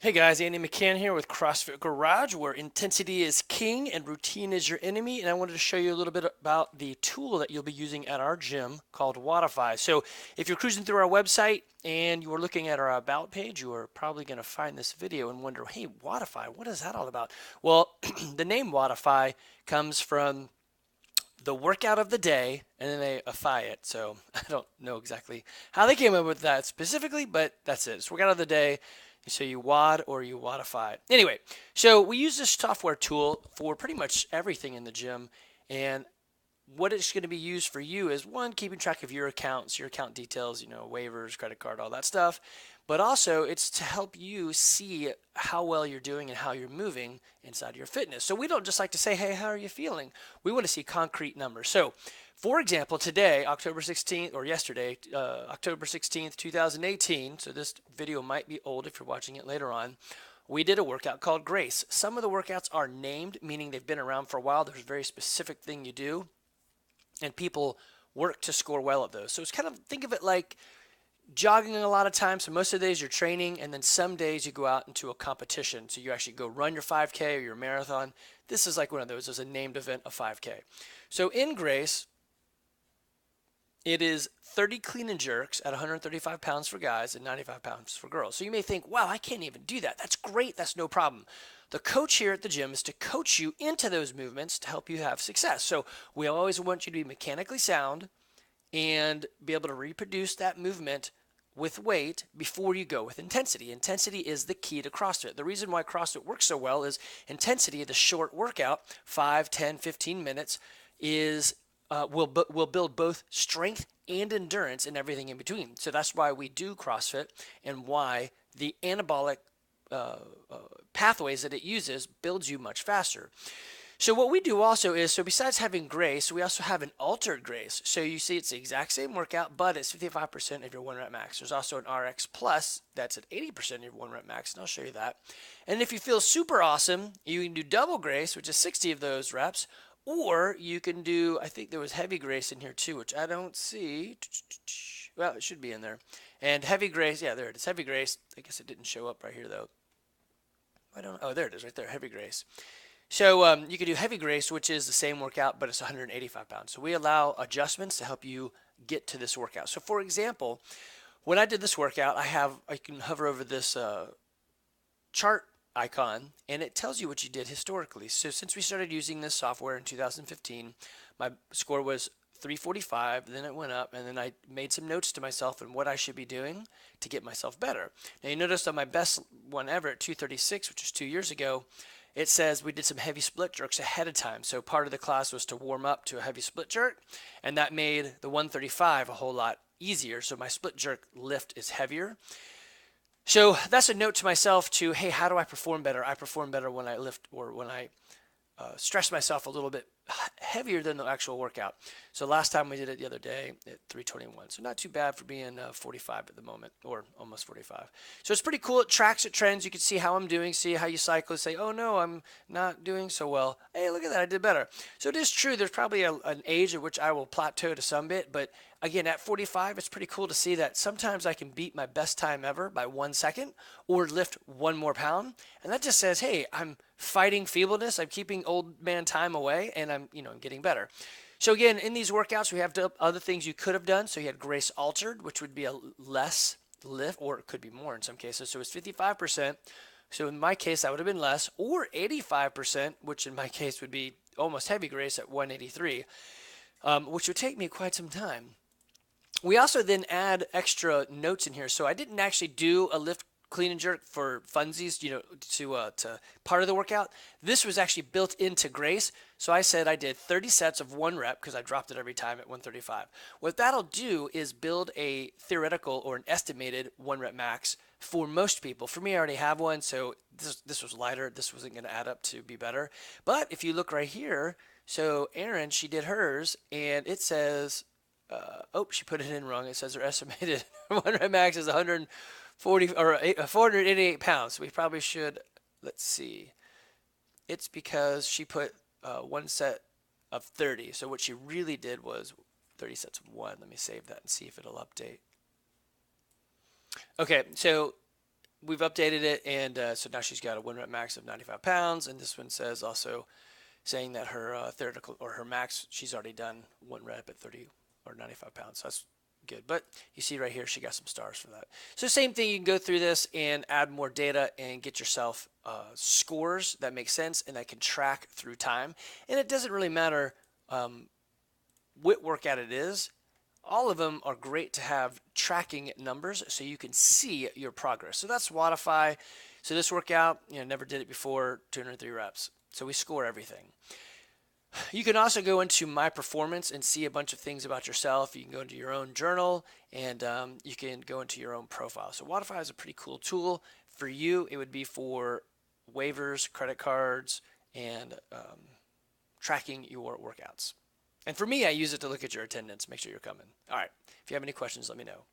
Hey guys, Andy McCann here with CrossFit Garage, where intensity is king and routine is your enemy. And I wanted to show you a little bit about the tool that you'll be using at our gym called Wodify. So if you're cruising through our website and you are looking at our About page, you are probably going to find this video and wonder, hey, Wodify, what is that all about? Well, the name Wodify comes from the workout of the day, and then they ify it. So I don't know exactly how they came up with that specifically, but that's it. It's workout of the day. So you WOD or you WODify it. Anyway, so we use this software tool for pretty much everything in the gym. And what it's going to be used for you is one, keeping track of your accounts, your account details, waivers, credit card, all that stuff. But also, it's to help you see how well you're doing and how you're moving inside your fitness. So we don't just like to say, hey, how are you feeling? We want to see concrete numbers. So, for example, today, October 16th, or yesterday, October 16th, 2018, so this video might be old if you're watching it later on, we did a workout called Grace. Some of the workouts are named, meaning they've been around for a while. There's a very specific thing you do, and people work to score well at those. So it's kind of, think of it like jogging a lot of times. So most of the days you're training, and then some days you go out into a competition. So you actually go run your 5K or your marathon. This is like one of those. It's a named event, a 5K. So in Grace, it is 30 clean and jerks at 135 pounds for guys and 95 pounds for girls. So you may think, wow, I can't even do that. That's great. That's no problem. The coach here at the gym is to coach you into those movements to help you have success. So we always want you to be mechanically sound and be able to reproduce that movement with weight before you go with intensity. Intensity is the key to CrossFit. The reason why CrossFit works so well is intensity, the short workout, 5, 10, 15 minutes, is will build both strength and endurance and everything in between. So that's why we do CrossFit and why the anabolic pathways that it uses builds you much faster. So what we do also is, so besides having Grace, we also have an altered Grace. So you see it's the exact same workout, but it's 55% of your 1 rep max. There's also an RX Plus that's at 80% of your 1 rep max, and I'll show you that. And if you feel super awesome, you can do double Grace, which is 60 of those reps, or you can do, I think there was heavy Grace in here too, which I don't see. Well, it should be in there. And heavy Grace, yeah, there it is, heavy Grace. I guess it didn't show up right here though. I don't know. Oh, there it is right there, heavy Grace. So you can do heavy Grace, which is the same workout, but it's 185 pounds. So we allow adjustments to help you get to this workout. So for example, when I did this workout, I can hover over this chart icon, and it tells you what you did historically. So since we started using this software in 2015, my score was 345, then it went up, and then I made some notes to myself on what I should be doing to get myself better. Now you notice on my best one ever at 236, which was 2 years ago, it says we did some heavy split jerks ahead of time. So part of the class was to warm up to a heavy split jerk, and that made the 135 a whole lot easier. So my split jerk lift is heavier. So that's a note to myself to, hey, how do I perform better? I perform better when I lift or when I stress myself a little bit heavier than the actual workout. So last time we did it the other day at 321. So not too bad for being 45 at the moment, or almost 45. So it's pretty cool. It tracks it trends. You can see how I'm doing, see how you cycle, say, oh no, I'm not doing so well. Hey, look at that, I did better. So it is true, there's probably an age at which I will plateau to some bit, but again, at 45, it's pretty cool to see that sometimes I can beat my best time ever by 1 second or lift one more pound. And that just says, hey, I'm fighting feebleness. I'm keeping old man time away, and I'm getting better. So again, in these workouts, we have other things you could have done. So you had Grace altered, which would be a less lift, or it could be more in some cases. So it's 55%. So in my case, that would have been less, or 85%, which in my case would be almost heavy Grace at 183, which would take me quite some time. We also then add extra notes in here. So I didn't actually do a lift, clean and jerk for funsies, to part of the workout. This was actually built into Grace. So I said I did 30 sets of 1 rep because I dropped it every time at 135. What that'll do is build a theoretical or an estimated 1 rep max for most people. For me, I already have one, so this was lighter. This wasn't going to add up to be better. But if you look right here, so Erin, she did hers, and it says, she put it in wrong. It says her estimated 1 rep max is 140 or 488 pounds. We probably should, let's see. It's because she put one set of 30. So what she really did was 30 sets of 1. Let me save that and see if it'll update. Okay, so we've updated it, and so now she's got a 1 rep max of 95 pounds, and this one says also saying that her theoretical or her max, she's already done 1 rep at 30 or 95 pounds. So that's good. But you see right here, she got some stars for that. So same thing, you can go through this and add more data and get yourself scores that make sense and that can track through time. And it doesn't really matter what workout it is. All of them are great to have tracking numbers so you can see your progress. So that's wodify. So this workout, never did it before, 203 reps. So we score everything. You can also go into My Performance and see a bunch of things about yourself. You can go into your own journal, and you can go into your own profile. So wodify is a pretty cool tool. For you, it would be for waivers, credit cards, and tracking your workouts. And for me, I use it to look at your attendance, make sure you're coming. All right. If you have any questions, let me know.